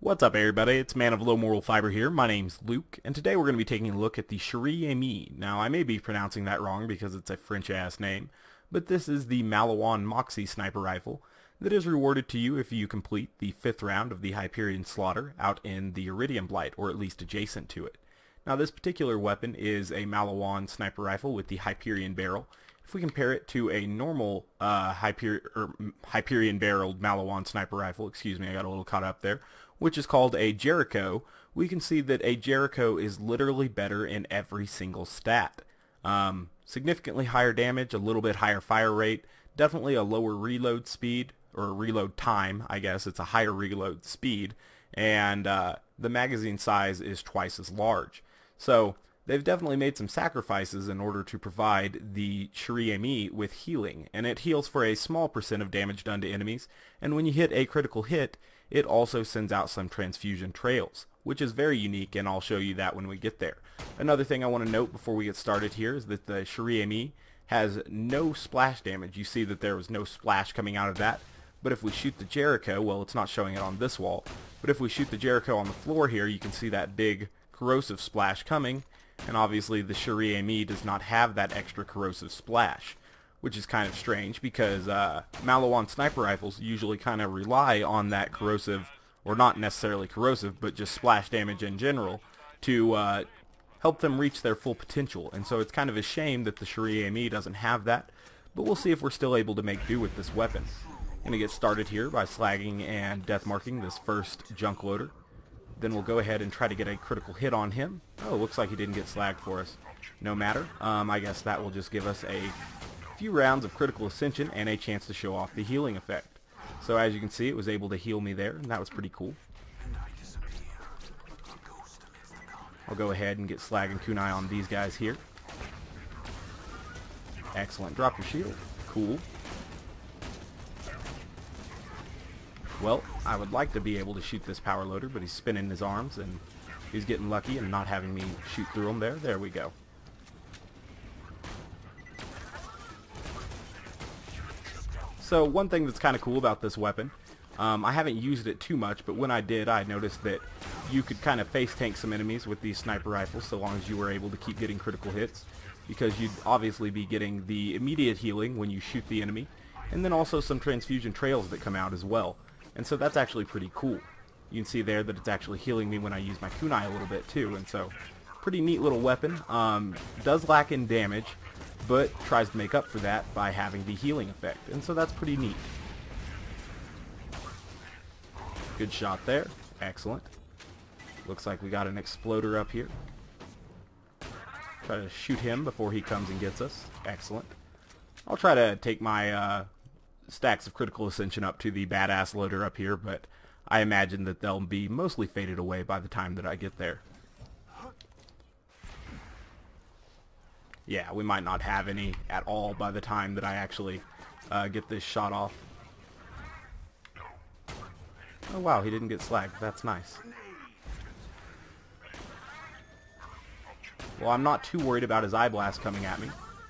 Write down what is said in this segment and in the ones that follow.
What's up, everybody? It's Man of Low Moral Fiber here. My name's Luke, and today we're going to be taking a look at the Chere Amie. Now, I may be pronouncing that wrong because it's a French-ass name, but this is the Maliwan Moxie Sniper rifle that is rewarded to you if you complete the 5th round of the Hyperion Slaughter out in the Iridium Blight, or at least adjacent to it. Now, this particular weapon is a Maliwan sniper rifle with the Hyperion barrel. If we compare it to a normal Hyperion barreled Maliwan sniper rifle, excuse me, I got a little caught up there, which is called a Jericho, we can see that a Jericho is literally better in every single stat. Significantly higher damage, a little bit higher fire rate, definitely a lower reload speed, or reload time, I guess. It's a higher reload speed, and the magazine size is twice as large. So they've definitely made some sacrifices in order to provide the Chere Amie with healing, and it heals for a small percent of damage done to enemies, and when you hit a critical hit, it also sends out some transfusion trails, which is very unique, and I'll show you that when we get there. Another thing I want to note before we get started here is that the Chere Amie has no splash damage. You see that there was no splash coming out of that, but if we shoot the Jericho, well, it's not showing it on this wall, but if we shoot the Jericho on the floor here, you can see that big corrosive splash coming, and obviously the Chere Amie does not have that extra corrosive splash, which is kind of strange because Maliwan sniper rifles usually kind of rely on that corrosive, or not necessarily corrosive, but just splash damage in general to help them reach their full potential. And so it's kind of a shame that the Chere Amie doesn't have that, but we'll see if we're still able to make do with this weapon. Going to get started here by slagging and death marking this first junk loader. Then we'll go ahead and try to get a critical hit on him. Oh, looks like he didn't get slagged for us. No matter. I guess that will just give us a few rounds of critical ascension and a chance to show off the healing effect. So as you can see, it was able to heal me there, and that was pretty cool. I'll go ahead and get slag and kunai on these guys here. Excellent. Drop your shield. Cool. Well, I would like to be able to shoot this power loader, but he's spinning his arms, and he's getting lucky and not having me shoot through him there. There we go. So one thing that's kind of cool about this weapon, I haven't used it too much, but when I did, I noticed that you could kind of face tank some enemies with these sniper rifles so long as you were able to keep getting critical hits, because you'd obviously be getting the immediate healing when you shoot the enemy, and then also some transfusion trails that come out as well. And so that's actually pretty cool. You can see there that it's actually healing me when I use my kunai a little bit too, and so pretty neat little weapon. Does lack in damage, but tries to make up for that by having the healing effect, and so that's pretty neat. Good shot there. Excellent. Looks like we got an exploder up here. Try to shoot him before he comes and gets us. Excellent. I'll try to take my stacks of critical ascension up to the badass loader up here, but I imagine that they'll be mostly faded away by the time that I get there. Yeah, we might not have any at all by the time that I actually get this shot off. Oh wow, he didn't get slagged. That's nice. Well, I'm not too worried about his eye blast coming at me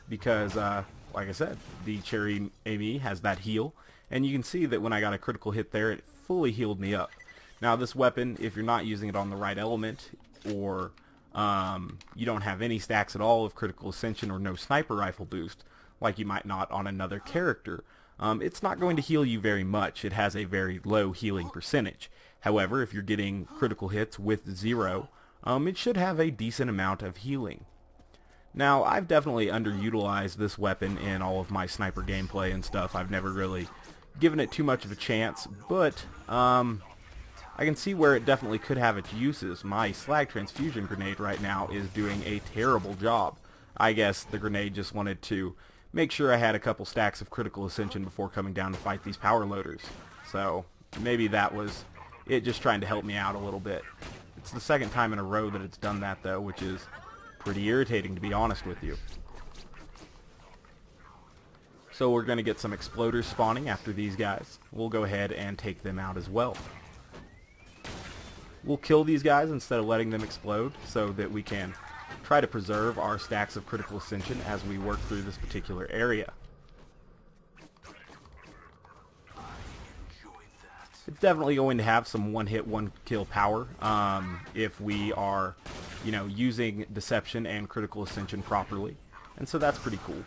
because, like I said, the Chere Amie has that heal, and you can see that when I got a critical hit there, it fully healed me up. Now, this weapon, if you're not using it on the right element, or you don't have any stacks at all of critical ascension or no sniper rifle boost, like you might not on another character, it's not going to heal you very much. It has a very low healing percentage. However, if you're getting critical hits with 0, it should have a decent amount of healing. Now, I've definitely underutilized this weapon in all of my sniper gameplay and stuff. I've never really given it too much of a chance, but I can see where it definitely could have its uses. My slag transfusion grenade right now is doing a terrible job. I guess the grenade just wanted to make sure I had a couple stacks of critical ascension before coming down to fight these power loaders. So maybe that was it, just trying to help me out a little bit. It's the second time in a row that it's done that though, which is pretty irritating, to be honest with you. So we're going to get some exploders spawning after these guys. We'll go ahead and take them out as well. We'll kill these guys instead of letting them explode so that we can try to preserve our stacks of critical ascension as we work through this particular area. It's definitely going to have some one-hit, one-kill power if we are, you know, using Deception and Critical Ascension properly. And so that's pretty cool.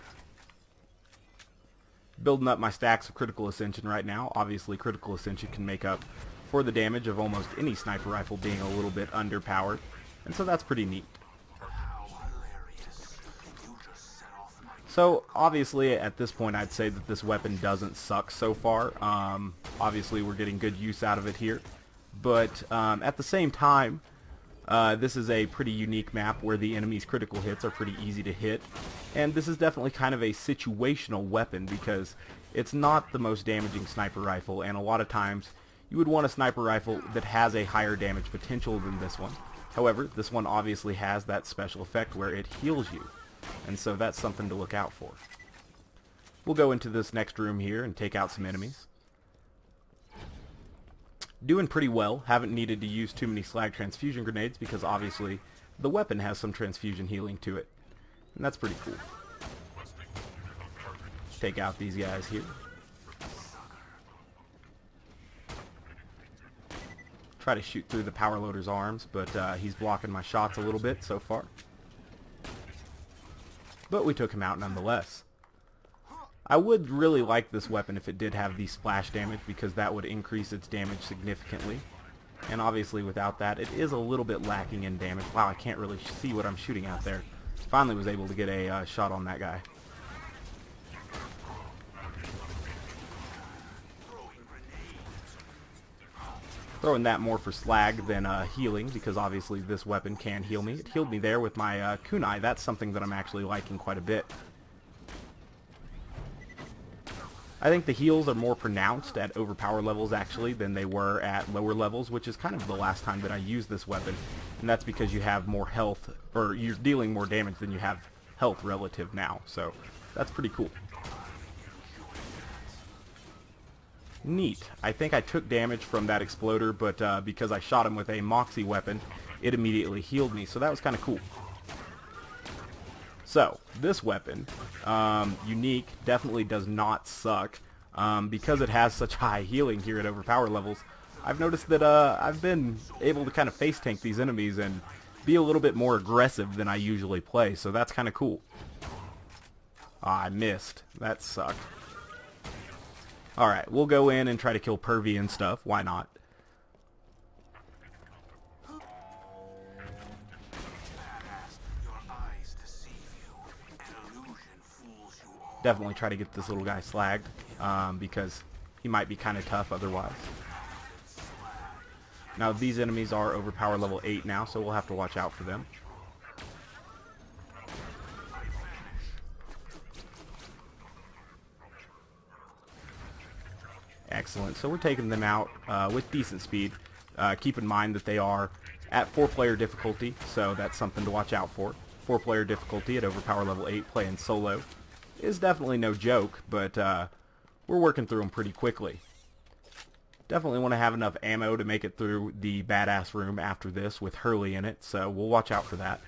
Building up my stacks of Critical Ascension right now. Obviously, Critical Ascension can make up for the damage of almost any sniper rifle being a little bit underpowered. And so that's pretty neat. So, obviously, at this point, I'd say that this weapon doesn't suck so far. Obviously, we're getting good use out of it here. But, at the same time, this is a pretty unique map where the enemy's critical hits are pretty easy to hit. And this is definitely kind of a situational weapon because it's not the most damaging sniper rifle. And a lot of times, you would want a sniper rifle that has a higher damage potential than this one. However, this one obviously has that special effect where it heals you. And so that's something to look out for. We'll go into this next room here and take out some enemies. Doing pretty well. Haven't needed to use too many slag transfusion grenades because obviously the weapon has some transfusion healing to it. And that's pretty cool. Take out these guys here. Try to shoot through the power loader's arms, but he's blocking my shots a little bit so far. But we took him out nonetheless. I would really like this weapon if it did have the splash damage because that would increase its damage significantly. And obviously without that it is a little bit lacking in damage. Wow, I can't really see what I'm shooting out there. Finally was able to get a shot on that guy. Throwing that more for slag than healing because obviously this weapon can heal me. It healed me there with my kunai. That's something that I'm actually liking quite a bit. I think the heals are more pronounced at overpower levels actually than they were at lower levels, which is kind of the last time that I used this weapon. And that's because you have more health, or you're dealing more damage than you have health relative now. So that's pretty cool. Neat. I think I took damage from that exploder, but because I shot him with a Moxie weapon, it immediately healed me, so that was kind of cool. So, this weapon, unique, definitely does not suck. Because it has such high healing here at overpower levels, I've noticed that I've been able to kind of face tank these enemies and be a little bit more aggressive than I usually play, so that's kind of cool. I missed. That sucked. Alright, we'll go in and try to kill Pervy and stuff. Why not? Definitely try to get this little guy slagged, because he might be kind of tough otherwise. Now these enemies are overpower level 8 now, so we'll have to watch out for them. Excellent. So we're taking them out with decent speed. Keep in mind that they are at 4-player difficulty, so that's something to watch out for. 4-player difficulty at overpower level 8 playing solo is definitely no joke, but we're working through them pretty quickly. Definitely want to have enough ammo to make it through the badass room after this with Hurley in it, so we'll watch out for that.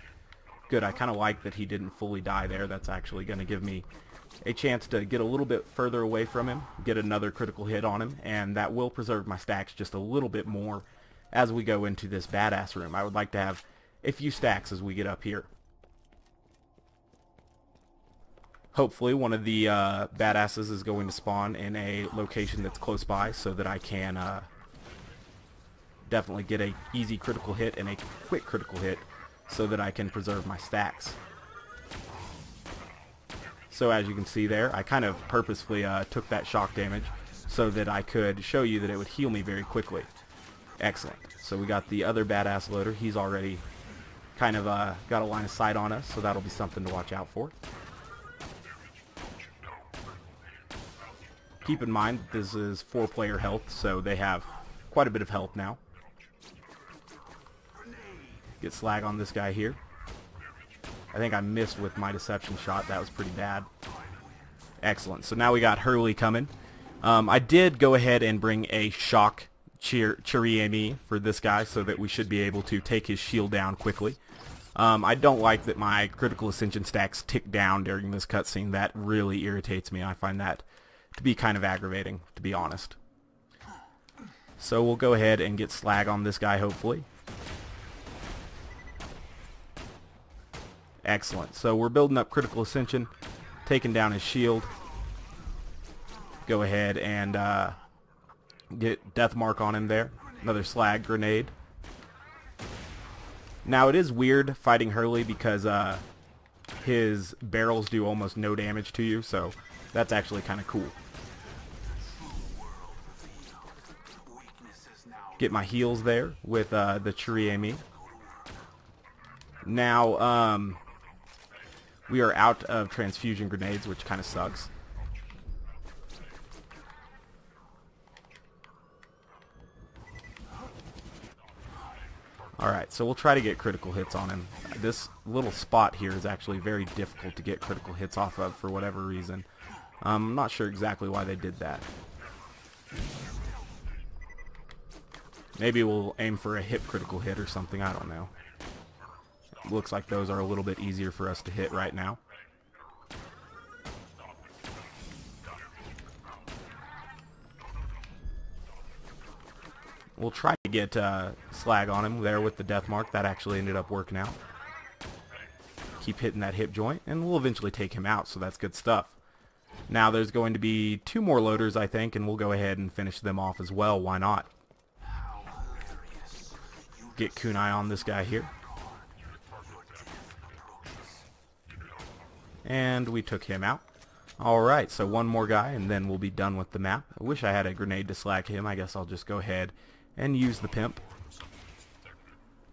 Good, I kind of like that he didn't fully die there. That's actually going to give me a chance to get a little bit further away from him, get another critical hit on him, and that will preserve my stacks just a little bit more as we go into this badass room. I would like to have a few stacks as we get up here. Hopefully one of the badasses is going to spawn in a location that's close by so that I can definitely get a easy critical hit and a quick critical hit so that I can preserve my stacks. So as you can see there, I kind of purposefully took that shock damage so that I could show you that it would heal me very quickly. Excellent. So we got the other badass loader. He's already kind of got a line of sight on us, so that'll be something to watch out for. Keep in mind this is 4-player health, so they have quite a bit of health now. Get slag on this guy here. I think I missed with my deception shot. That was pretty bad. Excellent. So now we got Hurley coming. I did go ahead and bring a shock Chere Amie for this guy so that we should be able to take his shield down quickly. I don't like that my critical ascension stacks tick down during this cutscene. That really irritates me. I find that to be kind of aggravating, to be honest. So we'll go ahead and get slag on this guy, hopefully. Excellent. So we're building up critical ascension, taking down his shield. Go ahead and get death mark on him there. Another slag grenade. Now it is weird fighting Hurley because his barrels do almost no damage to you, so that's actually kind of cool. Get my heals there with the Chere Amie. Now we are out of transfusion grenades, which kind of sucks. Alright, so we'll try to get critical hits on him. This little spot here is actually very difficult to get critical hits off of for whatever reason. I'm not sure exactly why they did that. Maybe we'll aim for a hip critical hit or something, I don't know. Looks like those are a little bit easier for us to hit right now. We'll try to get slag on him there with the death mark. That actually ended up working out. Keep hitting that hip joint, and we'll eventually take him out, so that's good stuff. Now there's going to be 2 more loaders, I think, and we'll go ahead and finish them off as well. Why not? Get kunai on this guy here. And we took him out. Alright, so 1 more guy, and then we'll be done with the map. I wish I had a grenade to slag him. I guess I'll just go ahead and use the pimp.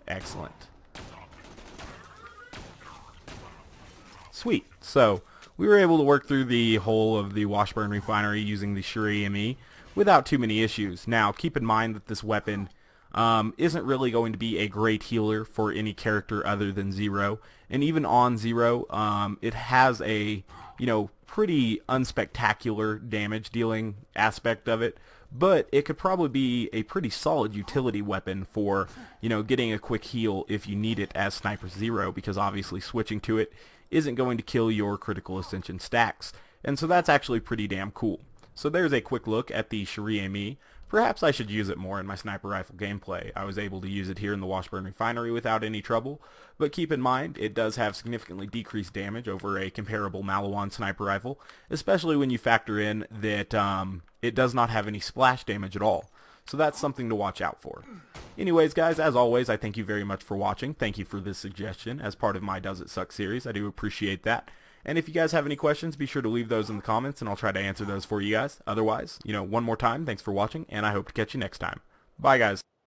Excellent. Sweet. So we were able to work through the whole of the Washburn Refinery using the Chere Amie without too many issues. Now keep in mind that this weapon isn't really going to be a great healer for any character other than Zero, and even on Zero it has a pretty unspectacular damage dealing aspect of it, but it could probably be a pretty solid utility weapon for getting a quick heal if you need it as Sniper Zero, because obviously switching to it isn't going to kill your critical ascension stacks, and so that's actually pretty damn cool. So there's a quick look at the Chere Amie. Perhaps I should use it more in my sniper rifle gameplay. I was able to use it here in the Washburn Refinery without any trouble, but keep in mind it does have significantly decreased damage over a comparable Maliwan sniper rifle, especially when you factor in that it does not have any splash damage at all. So that's something to watch out for. Anyways, guys, as always, I thank you very much for watching. Thank you for this suggestion as part of my Does It Suck series. I do appreciate that. And if you guys have any questions, be sure to leave those in the comments, and I'll try to answer those for you guys. Otherwise, one more time, thanks for watching, and I hope to catch you next time. Bye, guys.